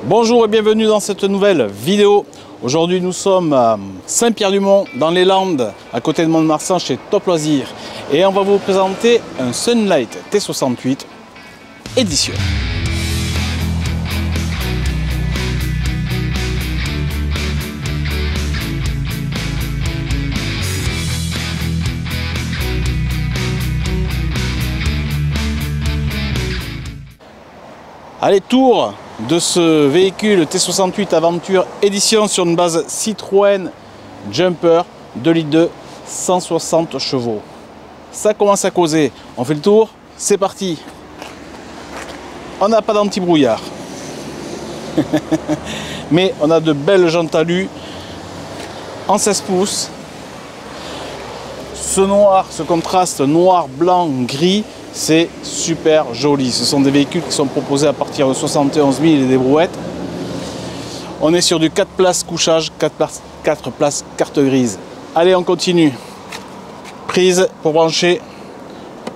Bonjour et bienvenue dans cette nouvelle vidéo. Aujourd'hui nous sommes à Saint-Pierre-du-Mont dans les Landes, à côté de Mont-de-Marsan chez Top Loisirs. Et on va vous présenter un Sunlight T68 édition. Allez, tour de ce véhicule T68 Aventure édition sur une base Citroën Jumper 2 litres 2, 160 chevaux. Ça commence à causer. On fait le tour, c'est parti. On n'a pas d'anti-brouillard. Mais on a de belles jantes alu en 16 pouces. Ce noir, ce contraste noir, blanc, gris, c'est super joli. Ce sont des véhicules qui sont proposés à partir de 71 000 et des brouettes. On est sur du 4 places couchage, 4 places carte grise. Allez, on continue. Prise pour brancher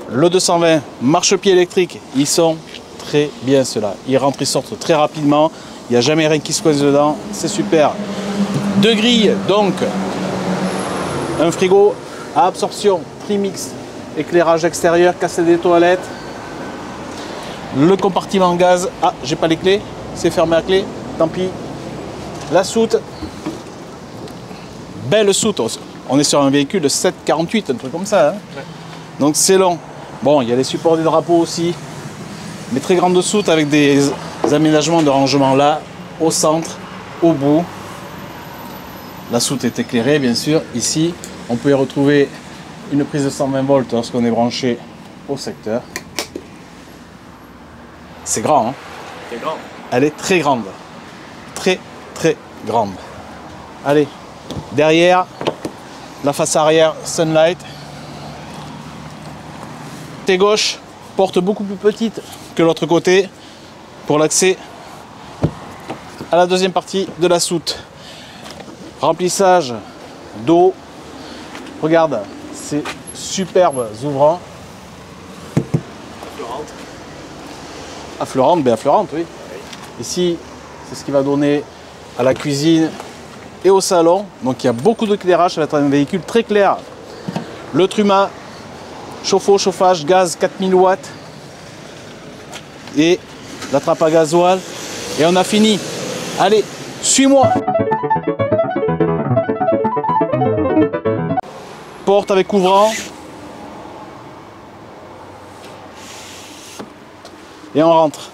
le 220 marchepied électrique. Ils sont très bien ceux-là. Ils rentrent, ils sortent très rapidement. Il n'y a jamais rien qui se coince dedans. C'est super. Deux grilles, donc un frigo à absorption trimix. Éclairage extérieur, cassette des toilettes, le compartiment gaz. Ah, j'ai pas les clés, c'est fermé à clé, tant pis. La soute, belle soute. On est sur un véhicule de 7,48, un truc comme ça. Hein. Ouais. Donc c'est long. Bon, il y a les supports des drapeaux aussi, mais très grande soute avec des aménagements de rangement là, au centre, au bout. La soute est éclairée, bien sûr. Ici, on peut y retrouver une prise de 120 volts lorsqu'on est branché au secteur. C'est grand, hein? C'est grand. Elle est très grande. Très, très grande. Allez, derrière, la face arrière Sunlight. Côté gauche, porte beaucoup plus petite que l'autre côté pour l'accès à la deuxième partie de la soute. Remplissage d'eau. Regarde. Ces superbes ouvrants. Affleurante, bien affleurante, oui. Ici, c'est ce qui va donner à la cuisine et au salon. Donc il y a beaucoup d'éclairage, ça va être un véhicule très clair. Le Truma, chauffe-eau, chauffage, gaz 4000 watts. Et la trappe à gasoil. Et on a fini. Allez, suis-moi. Porte avec ouvrant et on rentre.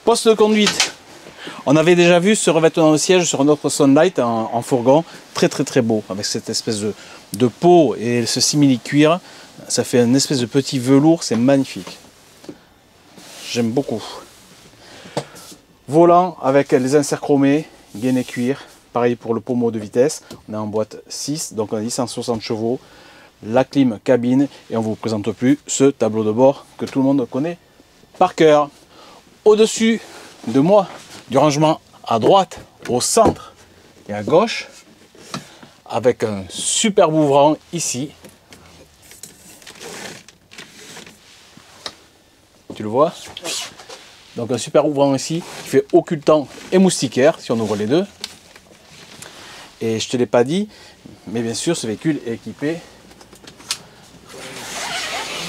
Poste de conduite. On avait déjà vu ce revêtement de siège sur notre Sunlight en fourgon, très beau, avec cette espèce de peau et ce simili-cuir. Ça fait une espèce de petit velours, c'est magnifique. J'aime beaucoup. Volant avec les inserts chromés. Gainé cuir, pareil pour le pommeau de vitesse. On est en boîte 6, donc on a dit 160 chevaux, la clim cabine, et on ne vous présente plus ce tableau de bord que tout le monde connaît par cœur. Au-dessus de moi, du rangement à droite, au centre et à gauche, avec un superbe ouvrant ici. Tu le vois? Donc un super ouvrant ici qui fait occultant et moustiquaire si on ouvre les deux. Et je ne te l'ai pas dit, mais bien sûr ce véhicule est équipé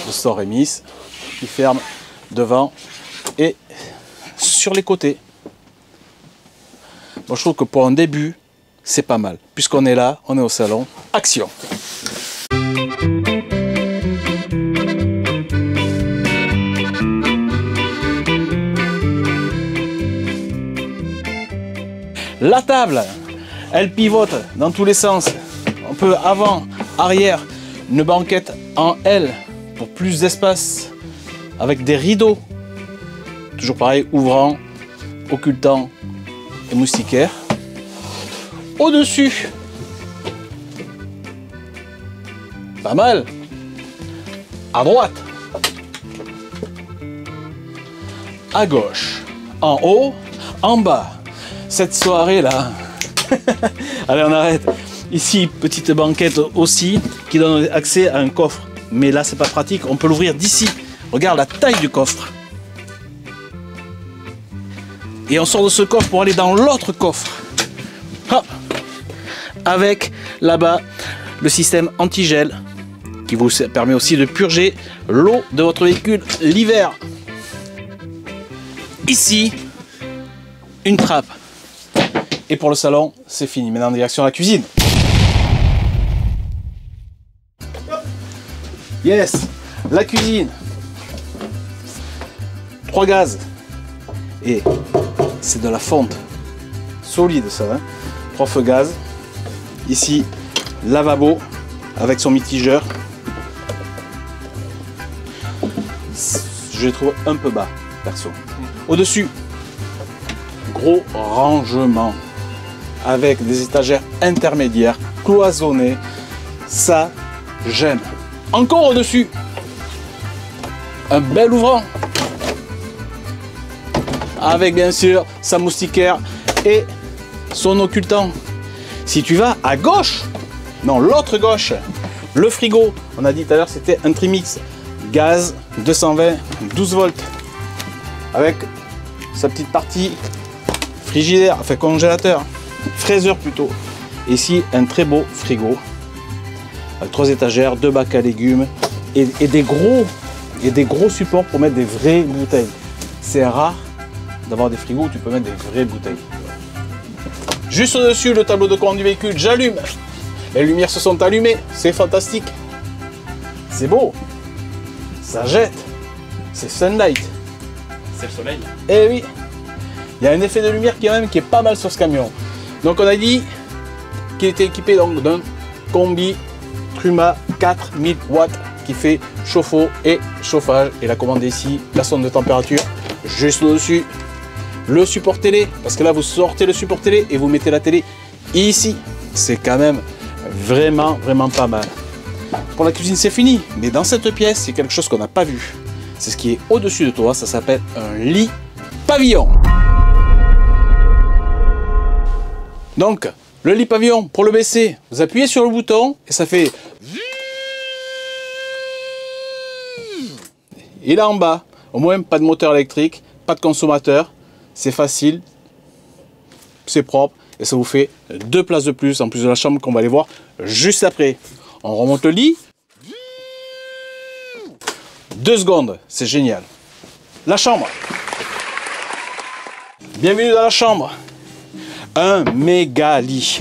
de store émiss qui ferme devant et sur les côtés. Bon, je trouve que pour un début, c'est pas mal. Puisqu'on est là, on est au salon. Action! La table, elle pivote dans tous les sens. On peut avant, arrière, une banquette en L pour plus d'espace avec des rideaux. Toujours pareil, ouvrant, occultant et moustiquaire. Au-dessus, pas mal. À droite, à gauche, en haut, en bas. Cette soirée là, allez on arrête. Ici petite banquette aussi qui donne accès à un coffre, mais là c'est pas pratique, on peut l'ouvrir d'ici. Regarde la taille du coffre. Et on sort de ce coffre pour aller dans l'autre coffre. Hop. Avec là-bas le système anti-gel qui vous permet aussi de purger l'eau de votre véhicule l'hiver. Ici, une trappe. Et pour le salon, c'est fini. Maintenant, direction la cuisine. Yes, la cuisine. 3 gaz. Et c'est de la fonte solide ça. Hein. 3 feux gaz. Ici, lavabo avec son mitigeur. Je les trouve un peu bas, perso. Au-dessus, gros rangement avec des étagères intermédiaires, cloisonnées. Ça, j'aime. Encore au-dessus, un bel ouvrant avec bien sûr sa moustiquaire et son occultant. Si tu vas à gauche, non, l'autre gauche, le frigo, on a dit tout à l'heure c'était un trimix, gaz 220, 12 volts, avec sa petite partie frigidaire, enfin congélateur, fraiseur plutôt. Ici un très beau frigo, avec 3 étagères, 2 bacs à légumes et des gros supports pour mettre des vraies bouteilles. C'est rare d'avoir des frigos où tu peux mettre des vraies bouteilles. Juste au-dessus, le tableau de commande du véhicule, j'allume. Les lumières se sont allumées, c'est fantastique. C'est beau. Ça jette. C'est Sunlight. C'est le soleil. Eh oui. Il y a un effet de lumière qui est pas mal sur ce camion. Donc on a dit qu'il était équipé d'un combi Truma 4000 watts qui fait chauffe-eau et chauffage. Et la commande est ici, la sonde de température juste au-dessus. Le support télé, parce que là vous sortez le support télé et vous mettez la télé ici. C'est quand même vraiment pas mal. Pour la cuisine c'est fini, mais dans cette pièce c'est quelque chose qu'on n'a pas vu. C'est ce qui est au-dessus de toi, ça s'appelle un lit pavillon. Donc le lit pavillon, pour le baisser, vous appuyez sur le bouton et ça fait... Il est en bas, au moins pas de moteur électrique, pas de consommateur. C'est facile, c'est propre et ça vous fait 2 places de plus en plus de la chambre qu'on va aller voir juste après. On remonte le lit. 2 secondes, c'est génial. La chambre. Bienvenue dans la chambre. Un méga lit.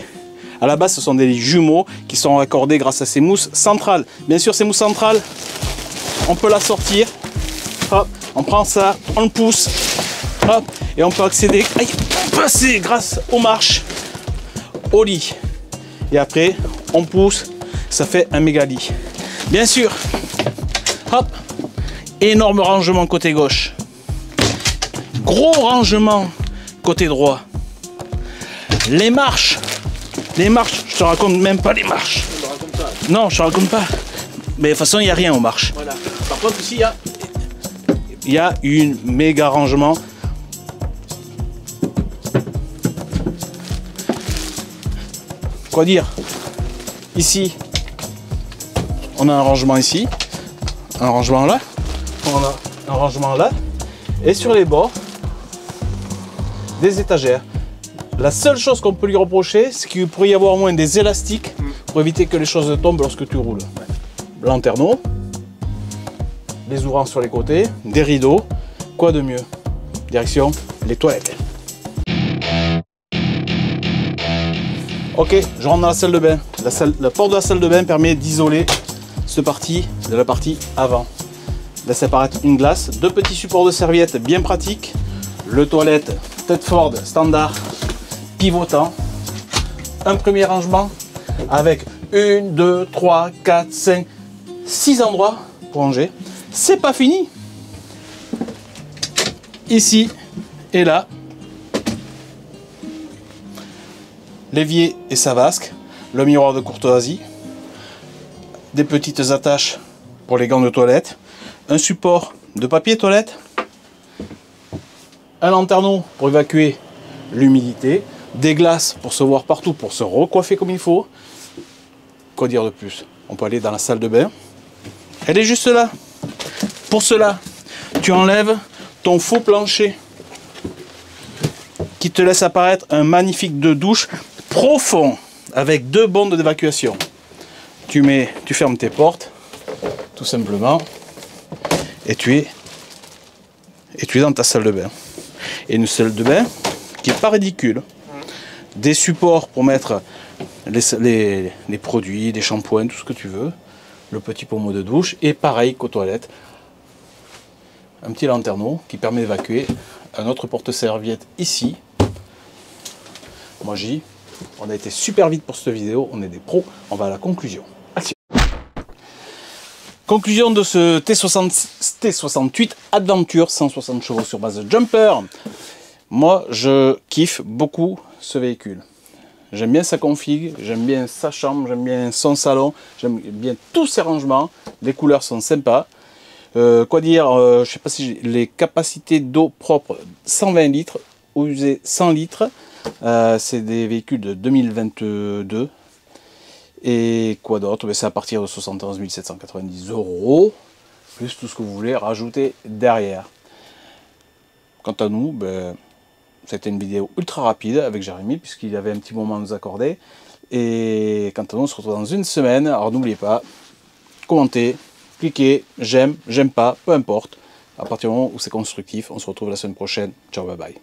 À la base, ce sont des lits jumeaux qui sont raccordés grâce à ces mousses centrales. Bien sûr, ces mousses centrales, on peut la sortir. Hop, on prend ça, on le pousse. Hop, et on peut accéder, passer grâce aux marches au lit. Et après, on pousse, ça fait un méga lit. Bien sûr, hop, énorme rangement côté gauche. Gros rangement côté droit. Les marches, je te raconte même pas les marches. Non, je te raconte pas. Mais de toute façon, il n'y a rien aux marches. Voilà. Par contre, ici, il y a une méga rangement. Quoi dire? Ici, on a un rangement ici, un rangement là, on a un rangement là, et sur les bords, des étagères. La seule chose qu'on peut lui reprocher, c'est qu'il pourrait y avoir au moins des élastiques pour éviter que les choses tombent lorsque tu roules. Lanterneau, les ouvrants sur les côtés, des rideaux, quoi de mieux? Direction les toilettes. Ok, je rentre dans la salle de bain. La porte de la salle de bain permet d'isoler cette partie de la partie avant. Laisse apparaître une glace, 2 petits supports de serviettes bien pratiques, le toilette Tedford standard pivotant, un premier rangement avec 1, 2, 3, 4, 5, 6 endroits pour ranger. C'est pas fini. Ici et là. L'évier et sa vasque, le miroir de courtoisie, des petites attaches pour les gants de toilette, un support de papier toilette, un lanterneau pour évacuer l'humidité, des glaces pour se voir partout, pour se recoiffer comme il faut. Quoi dire de plus? On peut aller dans la salle de bain. Elle est juste là. Pour cela, tu enlèves ton faux plancher qui te laisse apparaître un magnifique de douche profond avec 2 bondes d'évacuation. Tu fermes tes portes, tout simplement, et tu es dans ta salle de bain. Et une salle de bain qui n'est pas ridicule. Des supports pour mettre les produits, des shampoings, tout ce que tu veux. Le petit pommeau de douche. Et pareil qu'aux toilettes. Un petit lanterneau qui permet d'évacuer. Un autre porte-serviette ici. Moi on a été super vite pour cette vidéo. On est des pros. On va à la conclusion. Action. Conclusion de ce T68 Adventure 160 chevaux sur base de jumper. Moi, je kiffe beaucoup ce véhicule. J'aime bien sa config, j'aime bien sa chambre, j'aime bien son salon, j'aime bien tous ses rangements. Les couleurs sont sympas. Quoi dire, je sais pas si les capacités d'eau propre 120 litres, eau usée 100 litres. C'est des véhicules de 2022. Et quoi d'autre? C'est à partir de 71 790 €, plus tout ce que vous voulez rajouter derrière. Quant à nous, c'était une vidéo ultra rapide avec Jérémy, puisqu'il avait un petit moment à nous accorder. Et quant à nous, on se retrouve dans une semaine. Alors n'oubliez pas, commentez, cliquez, j'aime pas, peu importe. À partir du moment où c'est constructif, on se retrouve la semaine prochaine. Ciao, bye bye.